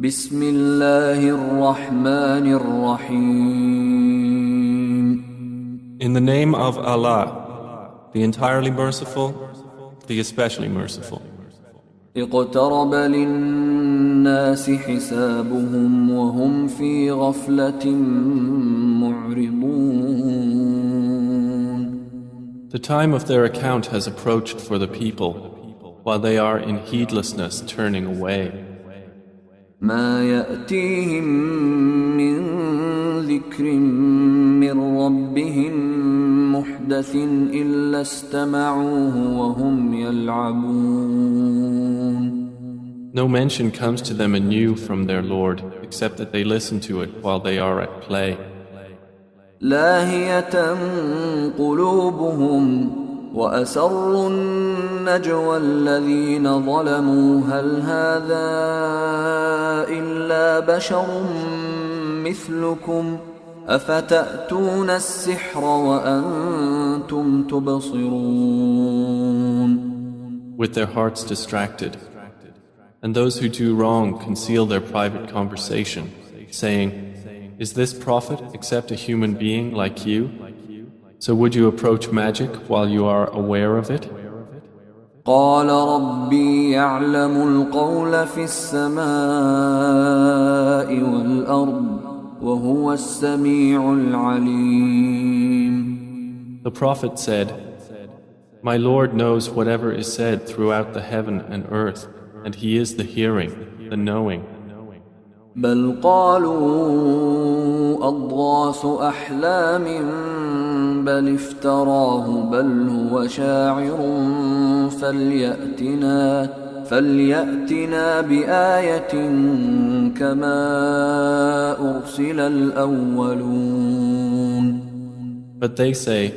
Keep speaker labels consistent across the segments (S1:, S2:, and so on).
S1: بسم الله الرحمن الرحيم.
S2: In the name of Allah, the entirely merciful, the especially merciful.
S1: اقترب للناس حسابهم وهم في غفلة معرضون.
S2: The time of their account has approached for the people, while they are in heedlessness turning away.
S1: ما يأتيهم من ذكر من ربهم محدث إلا استمعوه وهم يلعبون.
S2: No mention comes to them anew from their Lord, except that they listen to it while they are at play.
S1: لاهية قلوبهم وأسروا النجوى الذين ظلموا هل هذا إلا بشر مثلكم أفتأتون السحر وأنتم تبصرون.
S2: With their hearts distracted. And those who do wrong conceal their private conversation, saying, "Is this prophet except a human being like you? So would you approach magic while you are aware of it?"
S1: قال ربي يعلم القول في السماء والأرض وهو السميع العليم.
S2: The prophet said, "My Lord knows whatever is said throughout the heaven and earth, and He is the hearing, the knowing."
S1: بل قالوا أضغاث أحلام بل افتراه بل هو شاعر فليأتنا بآية كما أرسل الأولون.
S2: But they say,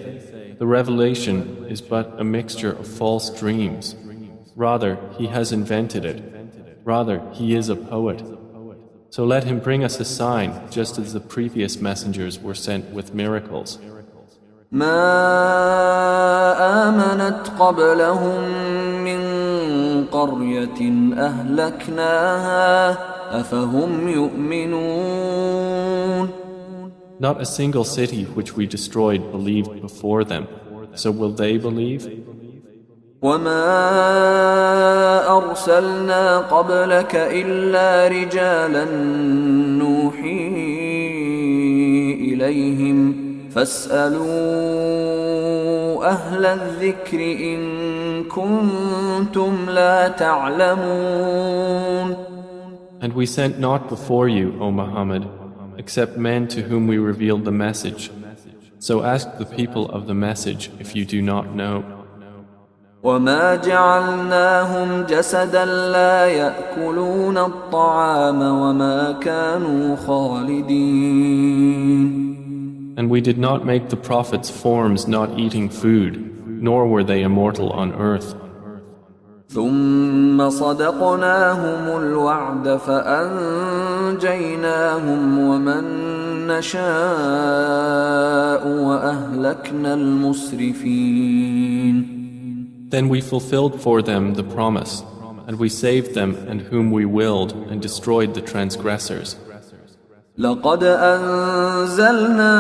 S2: "The revelation is but a mixture of false dreams. Rather, he has invented it. Rather, he is a poet. So let him bring us a sign, just as the previous messengers were sent with miracles."
S1: ما آمنت قبلهم من قرية أهلكناها أفهم يؤمنون.
S2: Not a single city which we destroyed believed before them. So will they believe?
S1: وما أرسلنا قبلك إلا رجالا نوحي إليهم فاسألوا أهل الذكر إن كنتم لا تعلمون.
S2: And we sent not before you, O Muhammad, except men to whom we revealed the message. So ask the people of the message if you do not know.
S1: وما جعلناهم جسدا لا يأكلون الطعام وما كانوا خالدين.
S2: And we did not make the prophets forms not eating food, nor were they immortal on earth.
S1: ثم صدقناهم الوعد فأنجيناهم ومن نشاء وأهلكنا المسرفين.
S2: Then we fulfilled for them the promise, and we saved them and whom we willed and destroyed the transgressors.
S1: لقد أنزلنا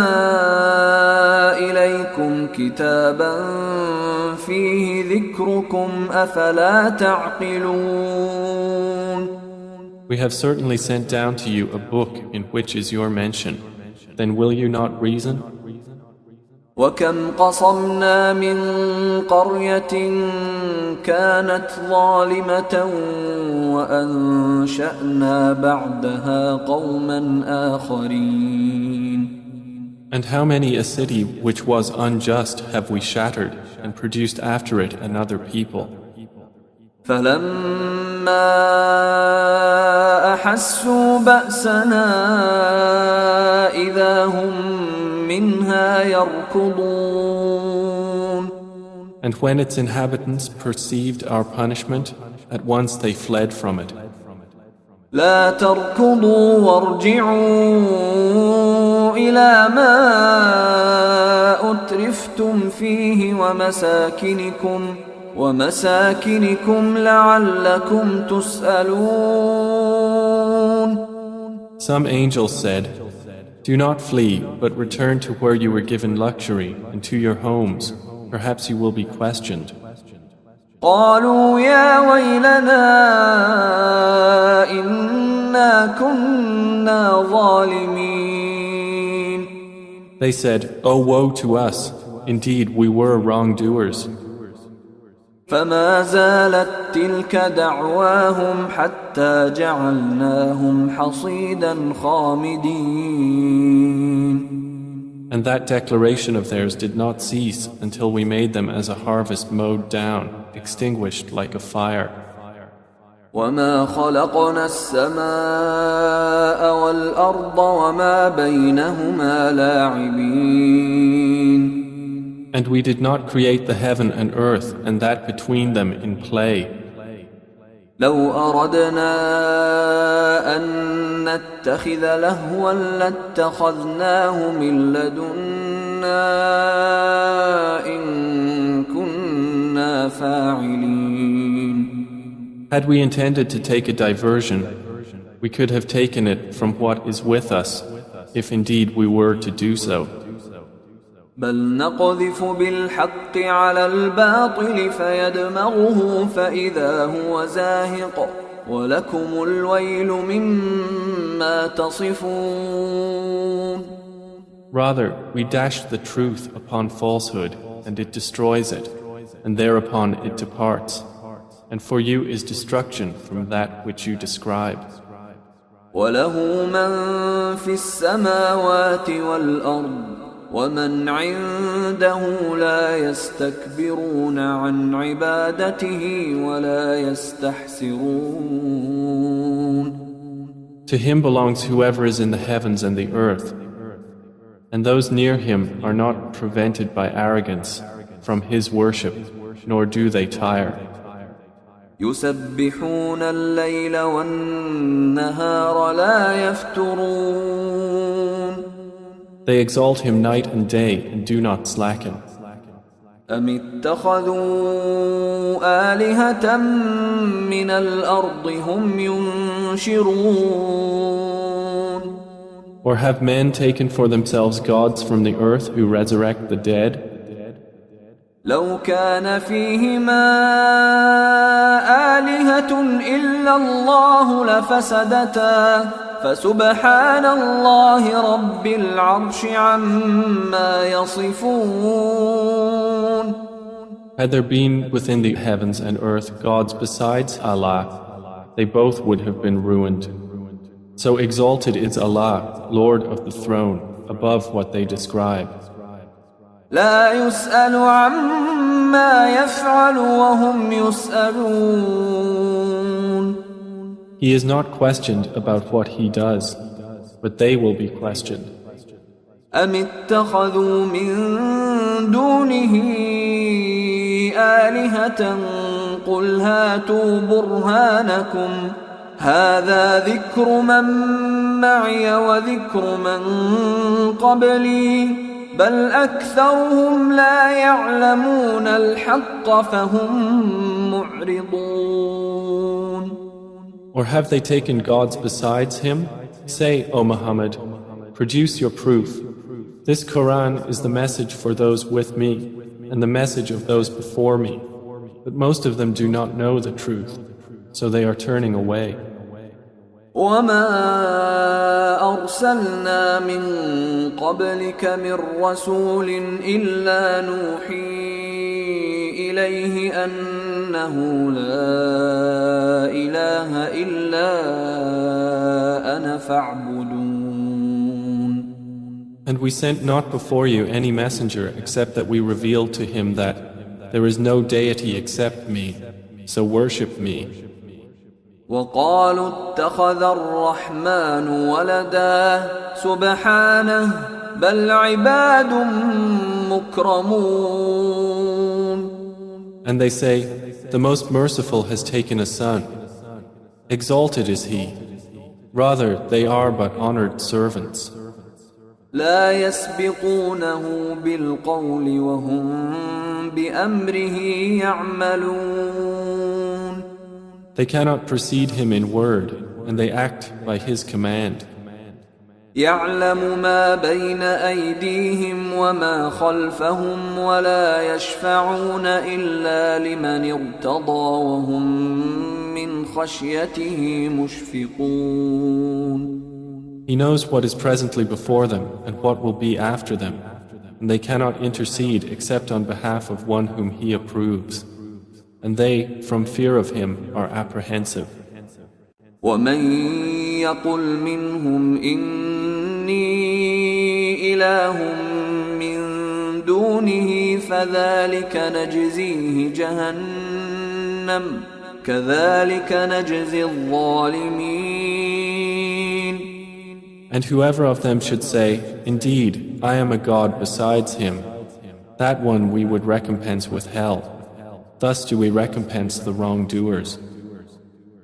S1: إليكم كتابا فيه ذكركم أفلا تعقلون.
S2: We have certainly sent down to you a book in which is your mention. Then will you not reason?
S1: وكم قصمنا من قرية كانت ظالمة وأنشأنا بعدها قوما آخرين.
S2: And how many a city which was unjust have we shattered and produced after it another people.
S1: فلما أحسوا بأسنا إذا هم منها يركضون.
S2: And when its inhabitants perceived our punishment, at once they fled from it.
S1: لا تركضوا وارجعوا إلى ما أترفتم فيه ومساكنكم لعلكم تسألون.
S2: Some angels said, "Do not flee, but return to where you were given luxury and to your homes. Perhaps you will be questioned."
S1: قالوا يا ويلنا إنا كنا ظالمين.
S2: They said, "Oh, woe to us! Indeed, we were wrongdoers."
S1: فما زالت تلك دعواهم حتى جعلناهم حصيدا خامدين.
S2: And that declaration of theirs did not cease until we made them as a harvest mowed down, extinguished like a fire.
S1: وما خلقنا السماء والأرض وما بينهما لاعبين.
S2: And we did not create the heaven and earth and that between them in play.
S1: لو أردنا أن نتخذ لهوا لاتخذناه من لدنا إن كنا فاعلين.
S2: Had we intended to take a diversion, we could have taken it from what is with us, if indeed we were to do so.
S1: بل نقذف بالحق على الباطل فيدمغه فإذا هو زاهق ولكم الويل مما تصفون.
S2: Rather, we dash the truth upon falsehood, and it destroys it, and thereupon it departs. And for you is destruction from that which you describe.
S1: وله من في السماوات والأرض ومن عنده لا يستكبرون عن عبادته ولا يستحسرون.
S2: To him belongs whoever is in the heavens and the earth, and those near him are not prevented by arrogance from his worship, nor do they tire.
S1: يسبحون الليل والنهار لا يفترون.
S2: They exalt him night and day and do not slacken.
S1: أم اتخذوا آلهة من الأرض هم ينشرون.
S2: Or have men taken for themselves gods from the earth who resurrect the dead?
S1: لو كان فيهما آلهة إلا الله لفسدتا فسبحان الله رب العرش عما يصفون.
S2: Had there been within the heavens and earth gods besides Allah, they both would have been ruined. So exalted is Allah, Lord of the throne, above what they describe.
S1: لا يسأل عما يفعل وهم يسألون.
S2: He is not questioned about what he does, but they will be questioned.
S1: أم اتخذوا من دونه آلهة قل هاتوا برهانكم هذا ذكر من معي وذكر من قبلي بل أكثرهم لا يعلمون الحق فهم معرضون.
S2: Or have they taken gods besides him? Say, O Muhammad, produce your proof. This Qur'an is the message for those with me and the message of those before me. But most of them do not know the truth, so they are turning away.
S1: وما أرسلنا من قبلك من رسول إلا نوحي إليه أنه لا إله إلا أنا فاعبدون.
S2: And we sent not before you any messenger except that we revealed to him that there is no deity except me, so worship me.
S1: وقالوا اتخذ الرحمن ولدا سبحانه بل عباد مكرمون.
S2: And they say, the Most Merciful has taken a son. Exalted is he. Rather, they are but honored servants.
S1: لا يسبقونه بالقول وهم بأمره يعملون.
S2: They cannot precede him in word, and they act by his command.
S1: يعلم ما بين أيديهم وما خلفهم ولا يشفعون إلا لمن ارتضى وهم من خشيته مشفقون.
S2: He knows what is presently before them and what will be after them, and they cannot intercede except on behalf of one whom He approves. And they, from fear of Him, are apprehensive.
S1: ومن يقل منهم إني إله من دونه فذلك نجزيه جهنم كذلك نجزي الظالمين.
S2: And whoever of them should say, Indeed, I am a God besides Him, that one we would recompense with hell. Thus do we recompense the wrongdoers.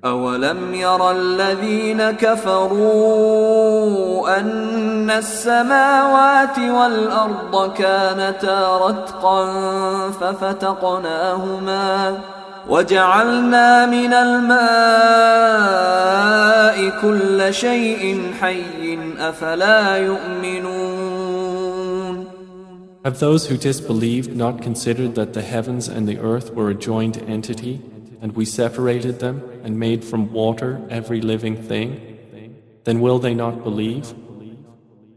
S1: أولم ير الذين كفروا أن السماوات والأرض كانتا رتقا ففتقناهما وجعلنا من الماء كل شيء حي أفلا يؤمنون.
S2: Have those who disbelieved not considered that the heavens and the earth were a joined entity, and we separated them and made from water every living thing? Then will they not believe?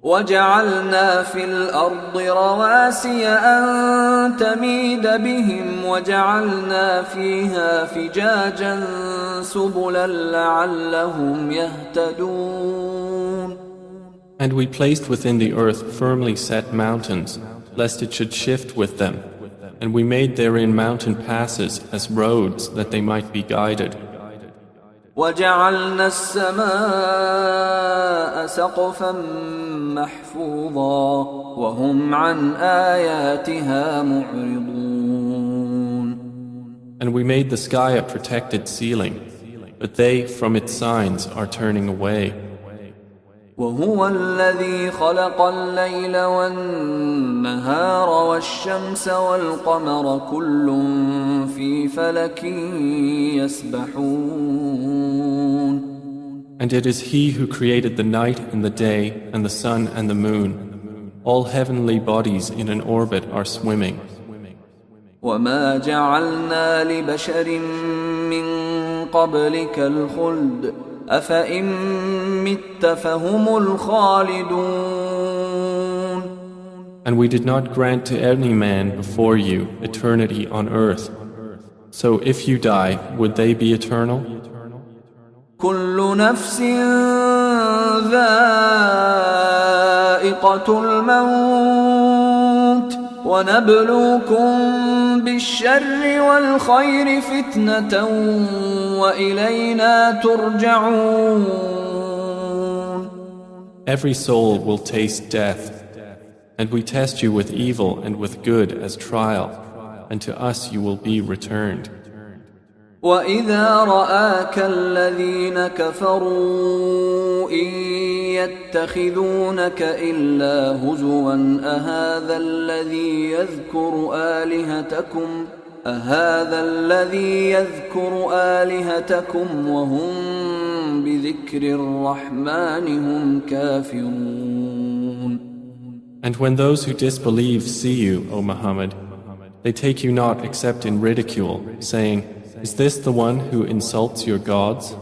S1: وجعلنا في الأرض رواسي أن تميد بهم وجعلنا فيها فجاجا سبلا لعلهم يهتدون.
S2: And we placed within the earth firmly set mountains, lest it should shift with them. And we made therein mountain passes as roads that they might be guided.
S1: وجعلنا السماء سقفا محفوظا وهم عن آياتها معرضون.
S2: And we made the sky a protected ceiling, but they from its signs are turning away.
S1: وهو الذي خلق الليل والنهار والشمس والقمر كل في فلك يسبحون.
S2: And it is He who created the night and the day and the sun and the moon. All heavenly bodies in an orbit are swimming.
S1: وما جعلنا لبشر من قبلك الخلد أفإن مت فهم الخالدون.
S2: And we did not grant to any man before you eternity on earth. So if you die, would they be eternal?
S1: كل نفس ذائقة الموت ونبلوكم بالشر والخير فتنة وإلينا ترجعون.
S2: Every soul will taste death, and we test you with evil and with good as trial, and to us you will be returned.
S1: وإذا رآك الذين كفروا إن يتخذونك إلا هزوا أهذا الذي يذكر آلهتكم وهم بذكر الرحمن هم كافرون.
S2: And when those who disbelieve see you, O Muhammad, they take you not except in ridicule, saying, Is this the one who insults your gods?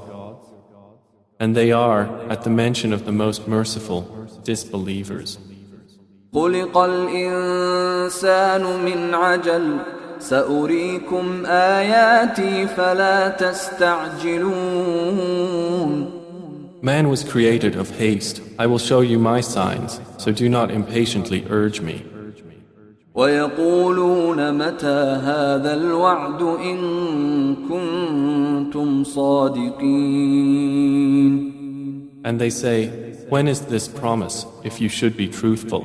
S2: And they are, at the mention of the Most Merciful, disbelievers.
S1: خلق الإنسان من عجل سأريكم آياتي فلا تستعجلون.
S2: Man was created of haste. I will show you my signs, so do not impatiently urge me.
S1: ويقولون متى هذا الوعد إن كنتم صادقين.
S2: And they say, When is this promise, if you should be truthful?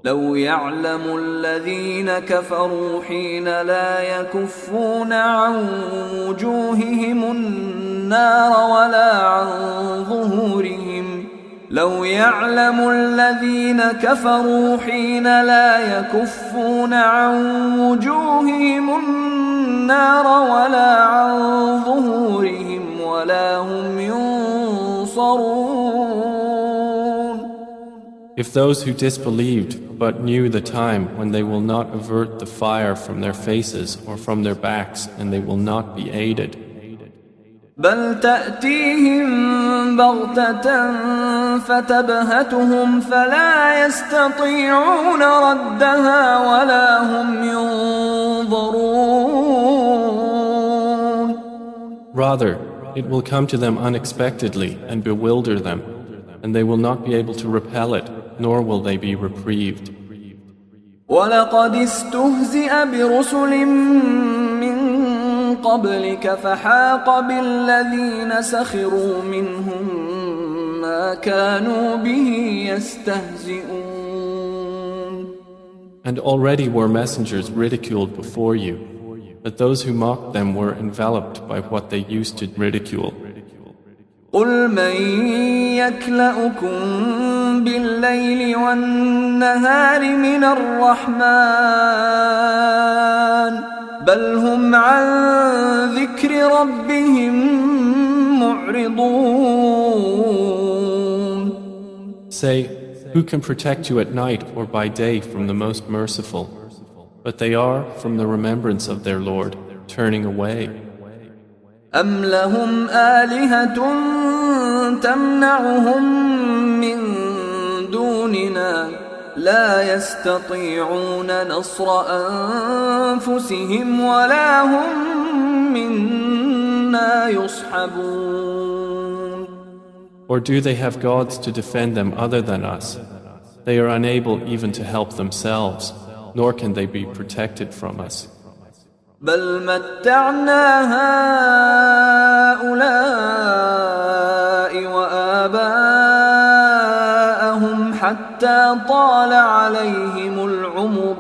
S1: لو يعلم الذين كفروا حين لا يكفون عن وجوههم النار ولا عن ظهورهم لو يعلم الذين كفروا حين لا يكفون عن وجوههم النار ولا عن ظهورهم ولا هم ينصرون.
S2: If those who disbelieved but knew the time when they will not avert the fire from their faces or from their backs and they will not be aided.
S1: بل تأتيهم بغتة فتبهتهم فلا يستطيعون ردها ولا هم ينظرون.
S2: Rather, it will come to them unexpectedly and bewilder them, and they will not be able to repel it, nor will they be reprieved.
S1: ولقد استهزئ برسل من قبلك فحاق بالذين سخروا منهم ما كانوا به يستهزئون.
S2: And already were messengers ridiculed before you, but those who mocked them were enveloped by what they used to ridicule.
S1: قل من يكلؤكم بالليل والنهار من الرحمن بل هم عن ذكر ربهم معرضون.
S2: Say, who can protect you at night or by day from the most merciful? But they are, from the remembrance of their Lord, turning away.
S1: أم لهم آلهة تمنعهم من دوننا لا يستطيعون نصر أنفسهم ولا هم منا يصحبون.
S2: Or do they have gods to defend them other than us? They are unable even to help themselves, nor can they be protected from us.
S1: بل متعنا هؤلاء وآباءهم حتى طال عليهم العمر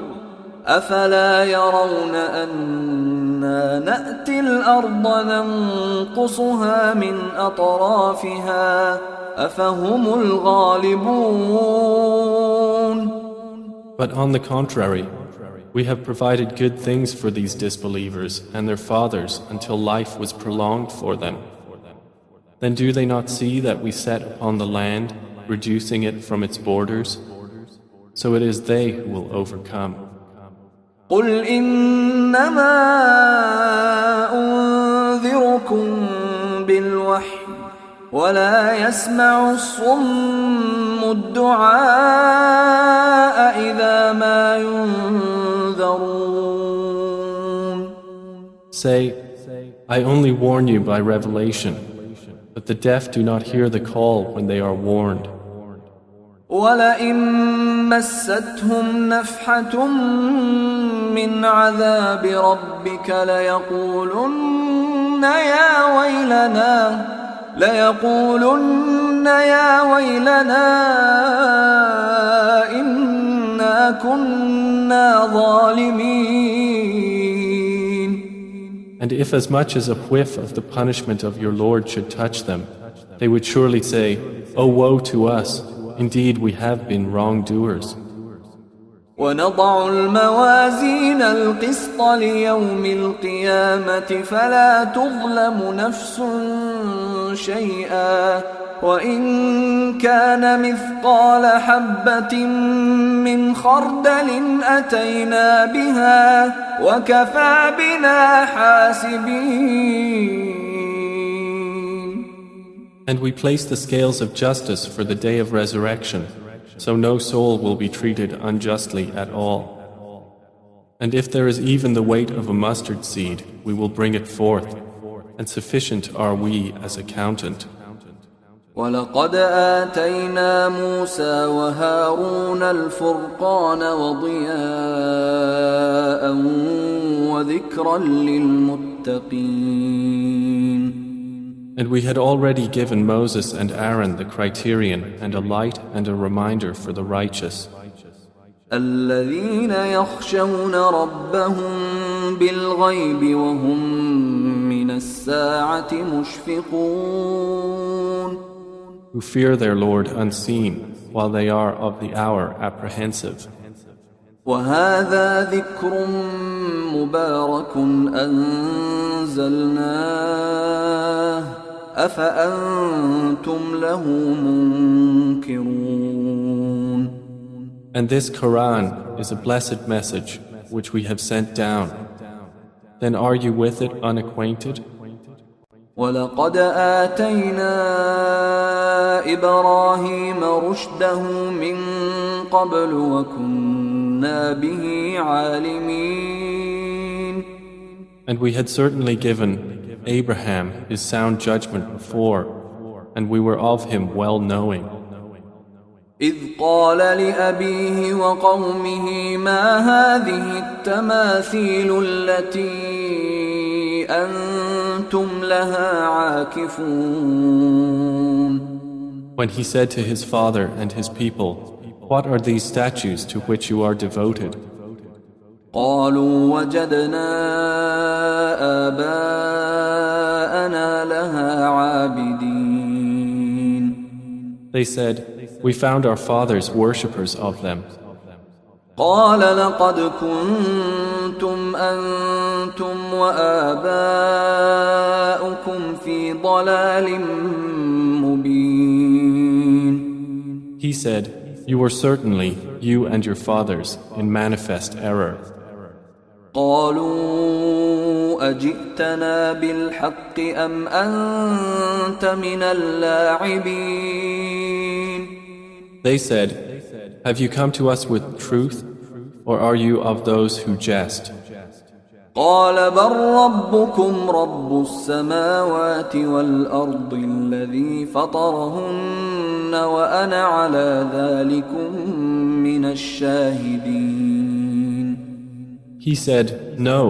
S1: أفلا يرون أنا نأتي الأرض ننقصها من أطرافها أفهم الغالبون.
S2: But on the contrary, we have provided good things for these disbelievers and their fathers until life was prolonged for them. Then do they not see that we set upon the land, reducing it from its borders? So it is they who will overcome.
S1: قل إنما أنذركم بالوحي ولا يسمع الصم الدعاء إذا ما ينذرون.
S2: Say, I only warn you by revelation, but the deaf do not hear the call when they are warned.
S1: ولئن مستهم نفحة من عذاب ربك ليقولن يا ويلنا إنا كنا ظالمين.
S2: And if as much as a whiff of the punishment of your Lord should touch them, they would surely say, "Oh, woe to us! Indeed, we have been wrongdoers."
S1: ونضع الموازين القسط ليوم القيامة فلا تظلم نفس شيئا وإن كان مثقال حبة من خردل أتينا بها وكفى بنا حاسبين.
S2: And we place the scales of justice for the day of resurrection, so no soul will be treated unjustly at all. And if there is even the weight of a mustard seed, we will bring it forth, and sufficient are we as accountant.
S1: ولقد آتينا موسى وهارون الفرقان وضياء وذكرا للمتقين.
S2: And we had already given Moses and Aaron the criterion and a light and a reminder for the righteous.
S1: الذين يخشون ربهم بالغيب وهم من الساعة مشفقون.
S2: Who fear their Lord unseen, while they are of the hour apprehensive.
S1: وهذا ذكر مبارك أنزلناه أفأنتم له منكرون.
S2: And this Qur'an is a blessed message which we have sent down. Then are you with it unacquainted?
S1: وَلَقَدْ آتَيْنَا إِبْرَاهِيمَ رُشْدَهُ مِنْ قَبْلُ وَكُنَّا بِهِ عَالِمِينَ.
S2: And we had certainly given Abraham his sound judgment before, and we were of him well knowing.
S1: إِذْ قَالَ لِأَبِيهِ وَقَوْمِهِ مَا هَذِهِ التَّمَاثِيلُ الَّتِي أَنْتُمْ لَهَا عَاكِفُونَ.
S2: When he said to his father and his people, "What are these statues to which you are devoted?"
S1: قَالُوا وَجَدْنَا آبَاءَنَا لَهَا عَابِدِينَ.
S2: They said, "We found our fathers worshippers of them."
S1: قال لقد كنتم أنتم وآباؤكم في ضلال مبين.
S2: He said, "You were certainly, you and your fathers, in manifest error."
S1: قالوا أجئتنا بالحق أم أنت من اللاعبين.
S2: They said, "Have you come to us with truth, or are you of those who jest?"
S1: قال بل ربكم رب السماوات والأرض الذي فطرهن وأنا على ذلكم من الشاهدين.
S2: He said, "No,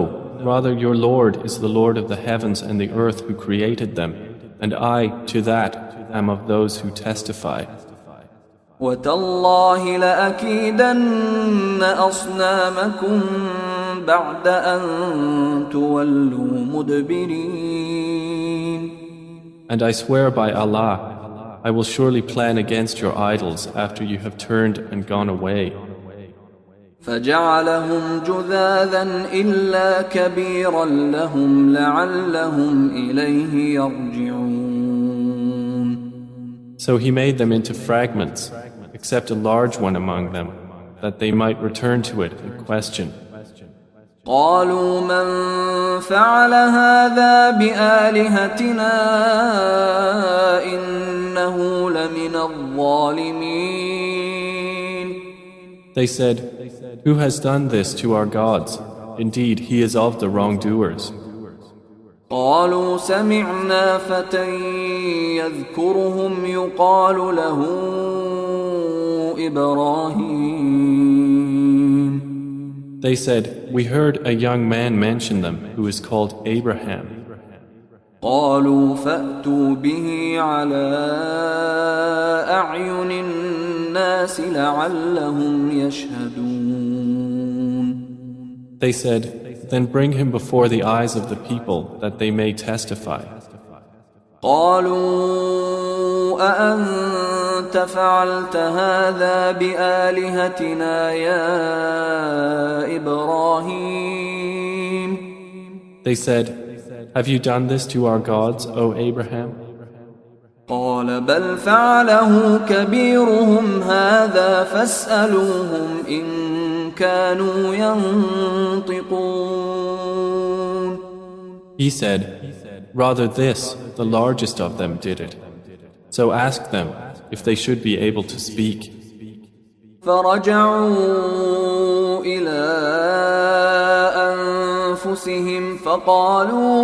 S2: rather your Lord is the Lord of the heavens and the earth who created them, and I, to that, am of those who testify."
S1: وتالله لأكيدن أصنامكم بعد أن تولوا مدبرين.
S2: And I swear by Allah, I will surely plan against your idols after you have turned and gone away.
S1: فجعلهم جذاذا إلا كبيرا لهم لعلهم إليه يرجعون.
S2: So he made them into fragments, except a large one among them, that they might return to it and question.
S1: قالوا من فعل هذا بآلهتنا إنه لمن الظالمين.
S2: They said, "Who has done this to our gods? Indeed, he is of the wrongdoers."
S1: قالوا سمعنا فتى يذكرهم يقال له إبراهيم.
S2: They said, "We heard a young man mention them who is called Abraham."
S1: قالوا فأتوا به على أعين الناس لعلهم يشهدون.
S2: They said, "Then bring him before the eyes of the people that they may testify."
S1: قالوا أأنت فعلت هذا بآلهتنا يا إبراهيم.
S2: They said, "Have you done this to our gods, O Abraham?"
S1: قال بل فعله كبيرهم هذا فاسألوهم إن كانوا ينطقون.
S2: He said, "Rather this, the largest of them did it. So ask them if they should be able to speak."
S1: فرجعوا إلى أنفسهم فقالوا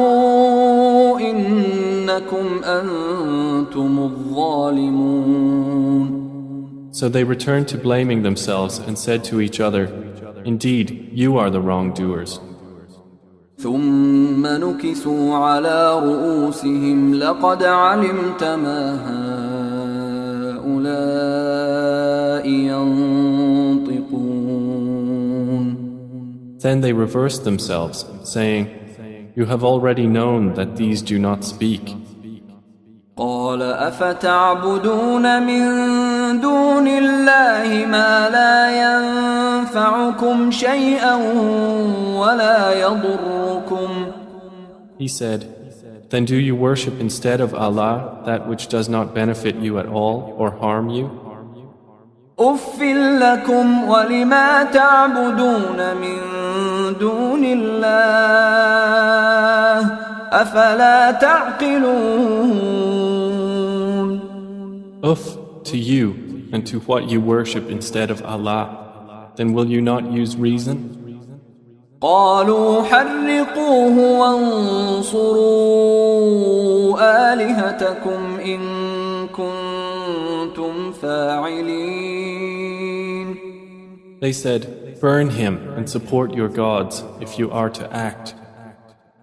S1: إنكم أنتم الظالمون.
S2: So they returned to blaming themselves and said to each other, "Indeed, you are the wrongdoers."
S1: ثم نكسوا على رؤوسهم لقد علمت ما هؤلاء ينطقون.
S2: Then they reversed themselves, saying, "You have already known that these do not speak."
S1: قال أفتعبدون من دون الله ما لا ينفعكم شيئا ولا يضركم.
S2: He said, "Then do you worship instead of Allah that which does not benefit you at all or harm you?"
S1: أف لكم ولما تعبدون من دون الله أفلا تعقلون.
S2: Uff to you and to what you worship instead of Allah. Then will you not use reason?
S1: قالوا حرقوه وانصروا آلهتكم إن كنتم فاعلين.
S2: They said, burn him and support your gods if you are to act.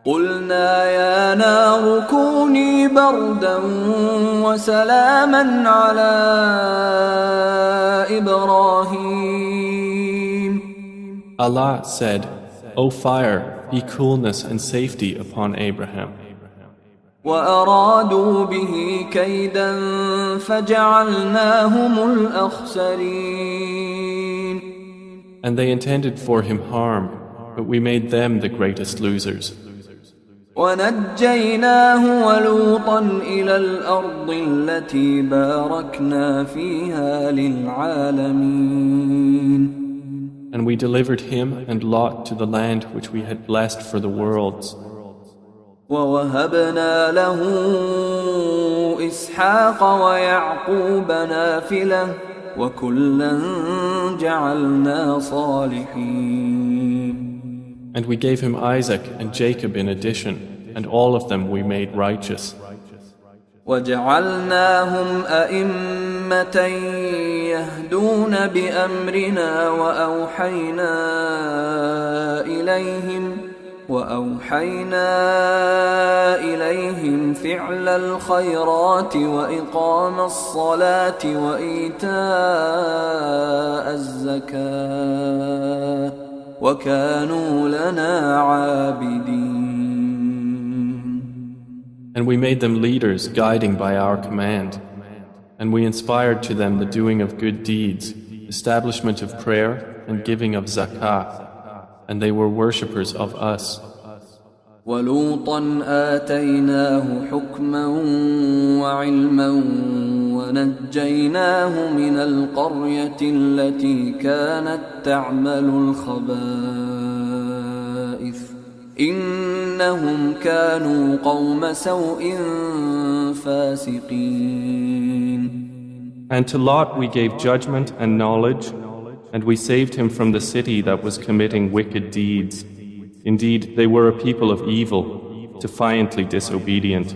S1: قلنا يا نار كوني بردا وسلاما على إبراهيم.
S2: Allah said, O fire, be coolness and safety upon Abraham.
S1: وأرادوا به كيدا فجعلناهم الأخسرين.
S2: And they intended for him harm, but we made them the greatest losers.
S1: ونجيناه ولوطا إلى الأرض التي باركنا فيها للعالمين.
S2: And we delivered him and Lot to the land which we had blessed for the worlds.
S1: ووهبنا له إسحاق ويعقوب نافلة وكلا جعلنا صالحين.
S2: And we gave him Isaac and Jacob in addition, and all of them we made righteous.
S1: وجعلناهم أئمة يهدون بأمرنا وأوحينا إليهم فعل الخيرات وإقام الصلاة وإيتاء الزكاة وكانوا لنا عابدين.
S2: And we made them leaders guiding by our command. And we inspired to them the doing of good deeds, establishment of prayer and giving of zakah. And they were worshippers of us.
S1: وَلُوطًا آتَيْنَاهُ حُكْمًا وَعِلْمًا وَنَجَّيْنَاهُ مِنَ الْقَرْيَةِ الَّتِي كَانَتْ تَعْمَلُ الْخَبَائِثَ إِنَّهُمْ كَانُوا قَوْمَ سَوْءٍ فَاسِقِينَ.
S2: And to Lot we gave judgment and knowledge, and we saved him from the city that was committing wicked deeds. Indeed, they were a people of evil, defiantly disobedient.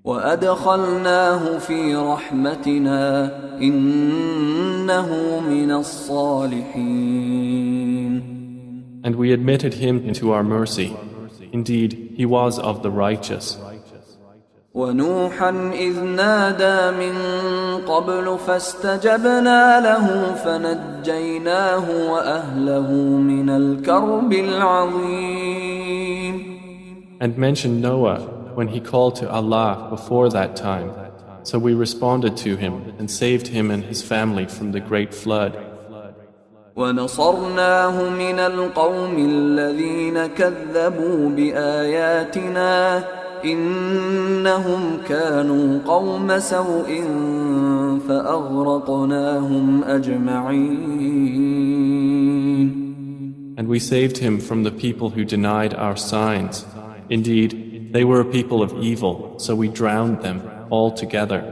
S1: وَأَدْخَلْنَاهُ فِي رَحْمَتِنَا إِنَّهُ مِنَ الصَّالِحِينَ.
S2: And we admitted him into our mercy. Indeed, he was of the righteous.
S1: ونوحا إذ نادى من قبل فاستجبنا له فنجيناه وأهله من الكرب العظيم.
S2: And mention Noah when he called to Allah before that time. So we responded to him and saved him and his family from the great flood.
S1: ونصرناه من القوم الذين كذبوا بآياتنا إنهم كانوا قوم سوء فأغرقناهم أجمعين.
S2: And we saved him from the people who denied our signs. Indeed, they were a people of evil, so we drowned them all together.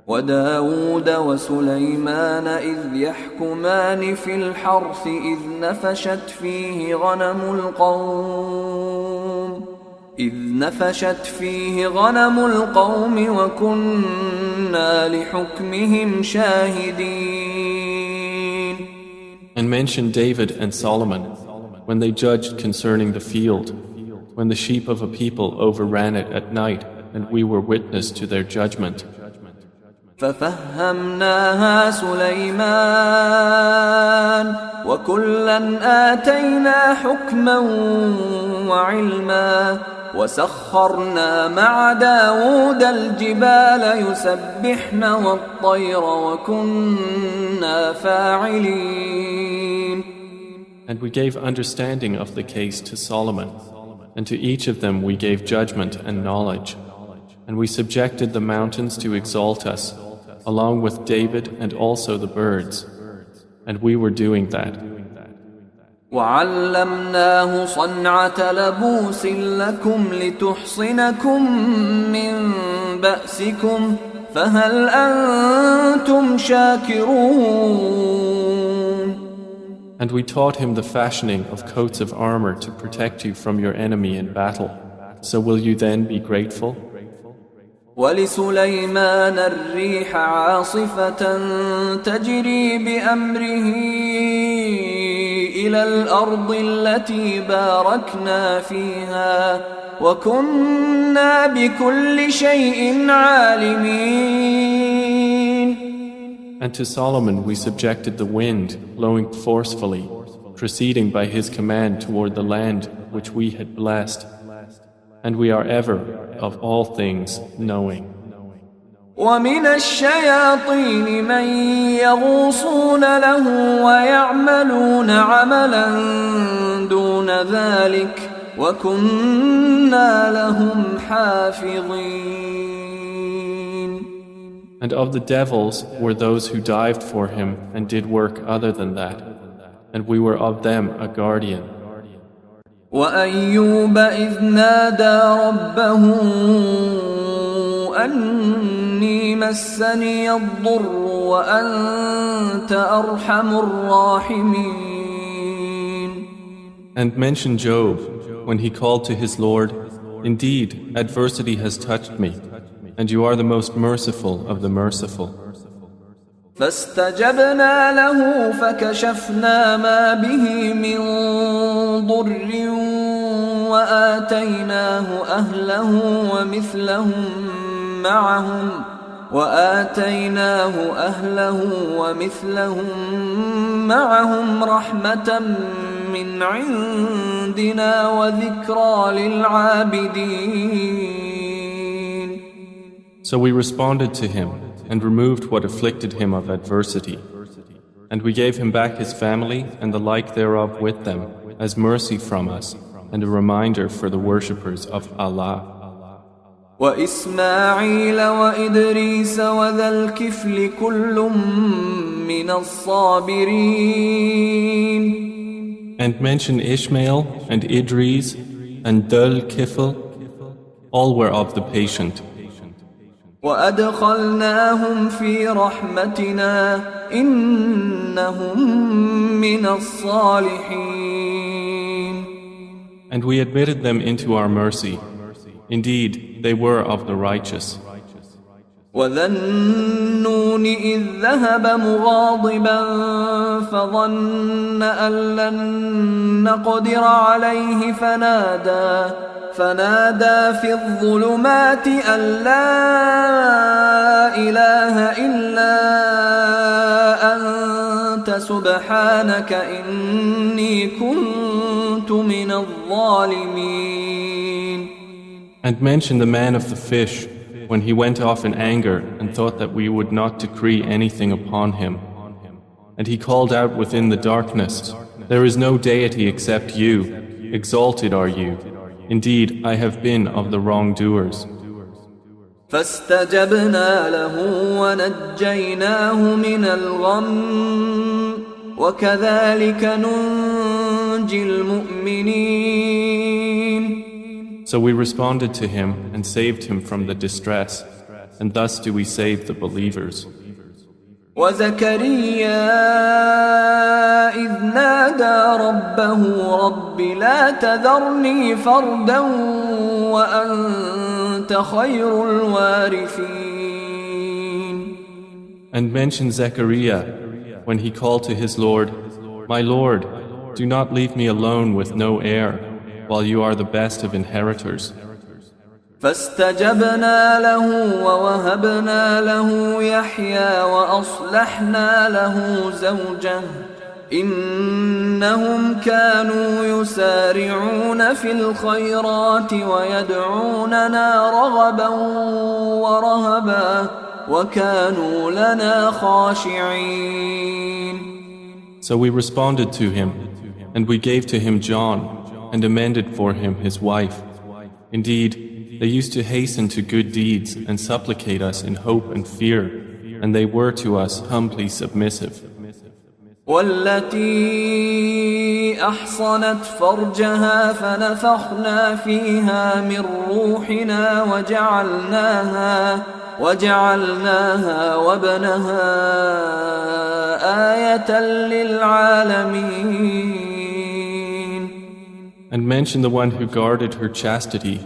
S1: وداود وسليمان إذ يحكمان في الحرث إذ نفشت فيه غنم القوم وكنا لحكمهم شاهدين.
S2: And mention David and Solomon when they judged concerning the field, when the sheep of a people overran it at night, and we were witness to their judgment.
S1: ففهمناها سليمان وكلا آتينا حكما وعلما وسخرنا مع داود الجبال يسبحن والطير وكنا فاعلين.
S2: And we gave understanding of the case to Solomon, and to each of them we gave judgment and knowledge. And we subjected the mountains to exalt us, along with David and also the birds. And we were doing that.
S1: وعلمناه صنعة لبوس لكم لتحصنكم من بأسكم فهل أنتم شاكرون.
S2: And we taught him the fashioning of coats of armor to protect you from your enemy in battle. So will you then be grateful?
S1: ولسليمان الريح عاصفة تجري بأمره إلى الأرض التي باركنا فيها وكنا بكل شيء عالمين.
S2: And to Solomon we subjected the wind, blowing forcefully, proceeding by his command toward the land which we had blessed. And we are ever, of all things, knowing.
S1: ومن الشياطين من يغوصون له ويعملون عملا دون ذلك وكنا لهم حافظين.
S2: And of the devils were those who dived for him and did work other than that, and we were of them a guardian.
S1: وأيوب إذ نادى ربه أني مسني الضر وأنت أرحم الراحمين.
S2: And mention Job when he called to his Lord, "Indeed, adversity has touched me, and you are the most merciful of the merciful."
S1: فاستجبنا له فكشفنا ما به من ضر وآتيناه أهله ومثلهم معهم رحمة من عندنا وذكرى للعابدين.
S2: So we responded to him and removed what afflicted him of adversity. And we gave him back his family and the like thereof with them as mercy from us and a reminder for the worshippers of Allah.
S1: وإسماعيل وإدريس وذا الكفل كل من الصابرين.
S2: And mention Ishmael and Idris and Dhul Kifl, all were of the patient.
S1: وأدخلناهم في رحمتنا إنهم من الصالحين.
S2: And we admitted them into our mercy. Indeed, they were of the righteous.
S1: وذا النون إذ ذهب مغاضبا فظن أن لن نقدر عليه فنادى في الظلمات أن لا إله إلا أنت سبحانك إني كنت من الظالمين.
S2: And mention the man of the fish when he went off in anger and thought that we would not decree anything upon him. And he called out within the darkness, "There is no deity except you. Exalted are you. Indeed, I have been of the wrongdoers."
S1: فاستجبنا له ونجيناه من الغم وكذلك ننجي المؤمنين.
S2: So we responded to him and saved him from the distress, and thus do we save the believers.
S1: وزكريا إذ نادى ربه رب لا تذرني فردا وأنت خير الوارثين.
S2: And mention Zechariah when he called to his Lord, "My Lord, do not leave me alone with no heir, while you are the best of inheritors."
S1: فاستجبنا له ووهبنا له يحيى وأصلحنا له زوجه إنهم كانوا يسارعون في الخيرات ويدعوننا رغبا ورهبا وكانوا لنا خاشعين.
S2: So we responded to him, and we gave to him John, and amended for him his wife. Indeed, they used to hasten to good deeds and supplicate us in hope and fear, and they were to us humbly submissive.
S1: والتي أحصنت فرجها فنفخنا فيها من روحنا وجعلناها وابنها آية للعالمين.
S2: And mention the one who guarded her chastity.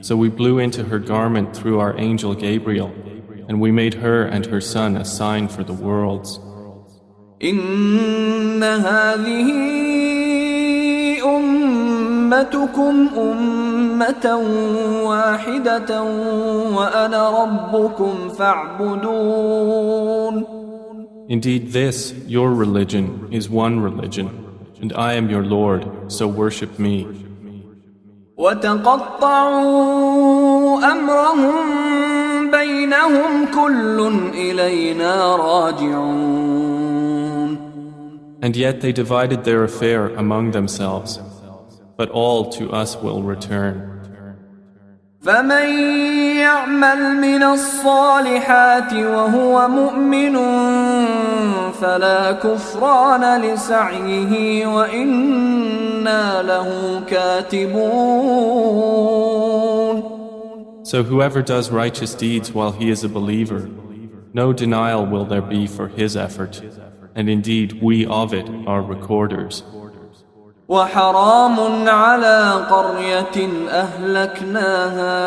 S2: So we blew into her garment through our angel Gabriel, and we made her and her son a sign for the worlds.
S1: إن هذه أمتكم أمة واحدة وأنا ربكم فاعبدون. Indeed,
S2: this, your religion, is one religion, and I am your Lord, so worship me.
S1: وتقطعوا أمرهم بينهم كل إلينا راجعون.
S2: And yet they divided their affair among themselves, but all to us will return.
S1: فمن يعمل من الصالحات وهو مؤمن فلا كفران لسعيه وإنا له كاتبون.
S2: So whoever does righteous deeds while he is a believer, no denial will there be for his effort, and indeed we of it are recorders.
S1: وحرام على قرية أهلكناها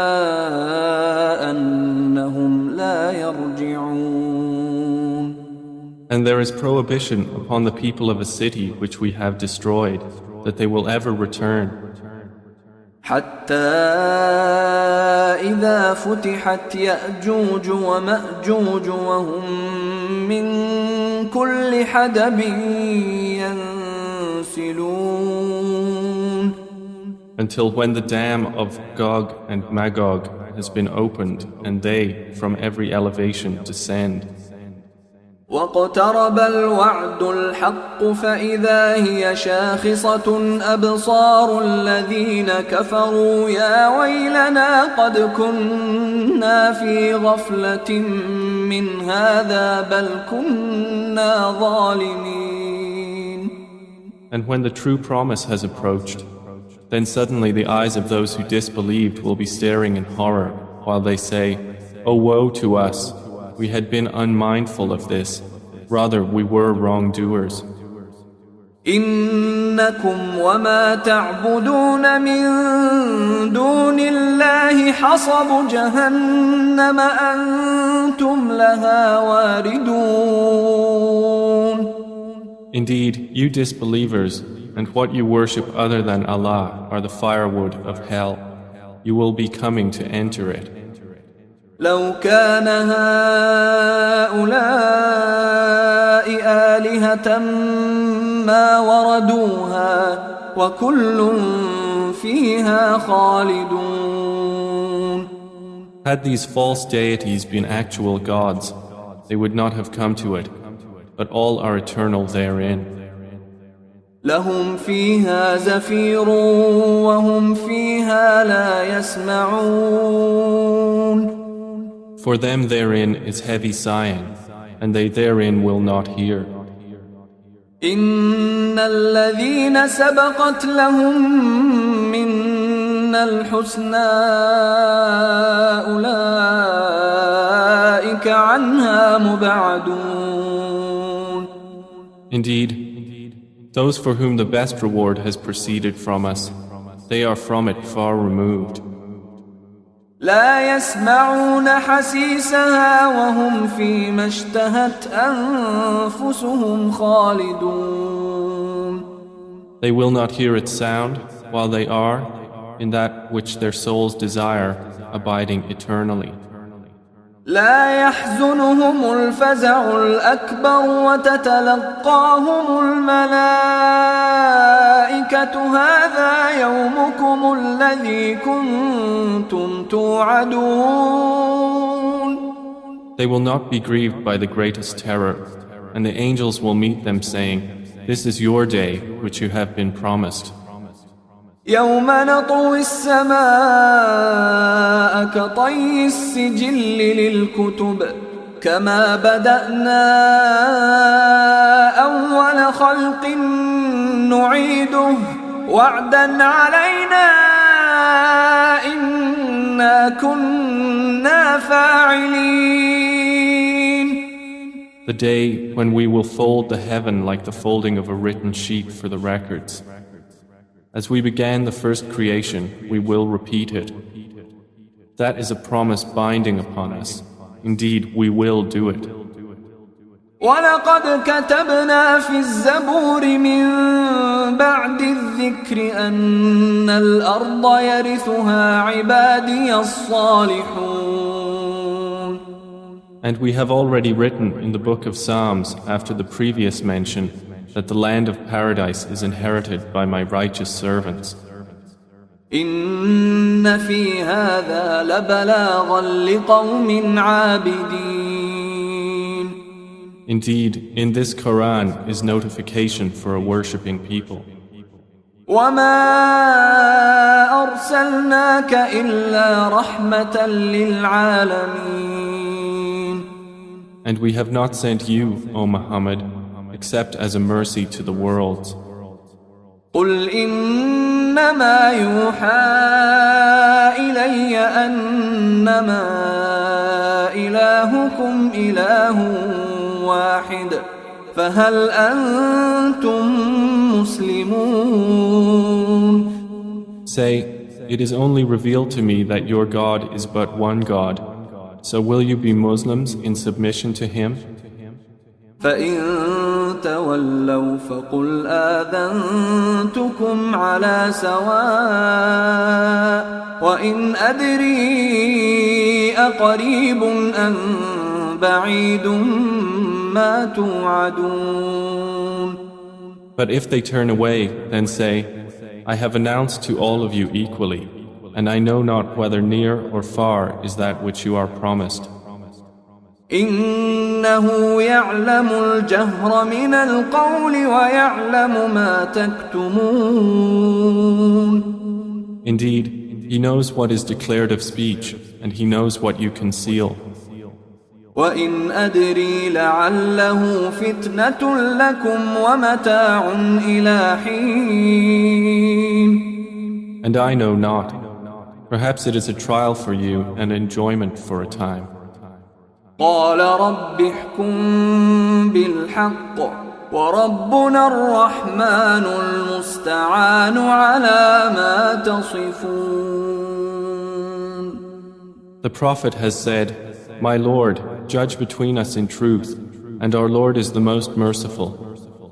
S1: أنهم لا يرجعون.
S2: And there is prohibition upon the people of a city which we have destroyed, that they will ever return.
S1: حتى إذا فتحت يأجوج ومأجوج وهم من كل حدب ينسلون.
S2: Until when the dam of Gog and Magog has been opened and they from every elevation descend.
S1: واقترب الوعد الحق فإذا هي شاخصة أبصار الذين كفروا يا ويلنا قد كنا في غفلة من هذا بل كنا ظالمين.
S2: And when the true promise has approached, then suddenly the eyes of those who disbelieved will be staring in horror while they say, "Oh woe to us! We had been unmindful of this. Rather, we were wrongdoers."
S1: إنكم وما تعبدون من دون الله حصب جهنم أنتم لها واردون.
S2: Indeed, you disbelievers, and what you worship other than Allah are the firewood of hell. You will be coming to enter it.
S1: لو كان هؤلاء آلهة ما وردوها وكل فيها خالدون.
S2: Had these false deities been actual gods, they would not have come to it, but all are eternal therein.
S1: لهم فيها زفير وهم فيها لا يسمعون.
S2: For them therein is heavy sighing, and they therein will not hear.
S1: إن الذين سبقت لهم منا الحسنى أولئك عنها مبعدون.
S2: Indeed, those for whom the best reward has proceeded from us, they are from it far removed.
S1: لا يسمعون حسيسها وهم فيما اشتهت أنفسهم خالدون.
S2: They will not hear its sound while they are in that which their souls desire, abiding eternally.
S1: لا يحزنهم الفزع الأكبر وتتلقاهم الملائكة هذا يومكم الذي كنتم توعدون.
S2: They will not be grieved by the greatest terror, and the angels will meet them saying, "This is your day which you have been promised."
S1: يوم نطوي السماء كطي السجل للكتب كما بدأنا أول خلق نعيده وعدا علينا إنا كنا فاعلين.
S2: The day when we will fold the heaven like the folding of a written sheet for the records. As we began the first creation, we will repeat it. That is a promise binding upon us. Indeed, we will do it.
S1: وَلَقَدْ كَتَبْنَا فِي الزَّبُورِ مِن بَعْدِ الذِّكْرِ أَنَّ الْأَرْضَ يَرِثُهَا عِبَادِيَ الصَّالِحُونَ.
S2: And we have already written in the book of Psalms after the previous mention that the land of paradise is inherited by my righteous servants.
S1: إِنَّ فِي هَذَا لَبَلَاغًا لِقَوْمٍ عَابِدِينَ.
S2: Indeed, in this Qur'an is notification for a worshipping people.
S1: وَمَا أَرْسَلْنَاكَ إِلَّا رَحْمَةً لِلْعَالَمِينَ.
S2: And we have not sent you, O Muhammad, except as a mercy to the worlds.
S1: قُلْ إِنَّمَا يُوحَى إِلَيَّ أَنَّمَا إِلَٰهُكُمْ إِلَٰهٌ واحد فهل أنتم مسلمون.
S2: Say, it is only revealed to me that your God is but one God. So will you be Muslims in submission to Him?
S1: فإن تولوا فقل آذنتكم على سواء وإن أدري أقريب أم بعيد ما توعدون.
S2: But if they turn away, then say, I have announced to all of you equally, and I know not whether near or far is that which you are promised.
S1: إنه يعلم الجهر من القول ويعلم ما تكتمون.
S2: Indeed, He knows what is declared of speech, and He knows what you conceal.
S1: وإن أدري لعله فتنة لكم ومتاع إلى حين.
S2: And I know not. Perhaps it is a trial for you and enjoyment for a time.
S1: قال رب احكم بالحق وربنا الرحمن المستعان على ما تصفون.
S2: The Prophet has said, My Lord, judge between us in truth, and our Lord is the most merciful,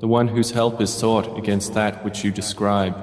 S2: the one whose help is sought against that which you describe.